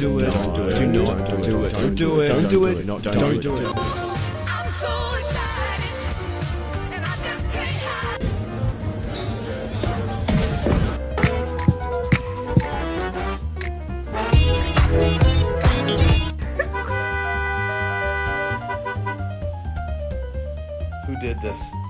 do it. Don't do it. Do not do it. Don't do it. Don't do it. Don't do it. I'm so excited, and I just can't hide. Who did this?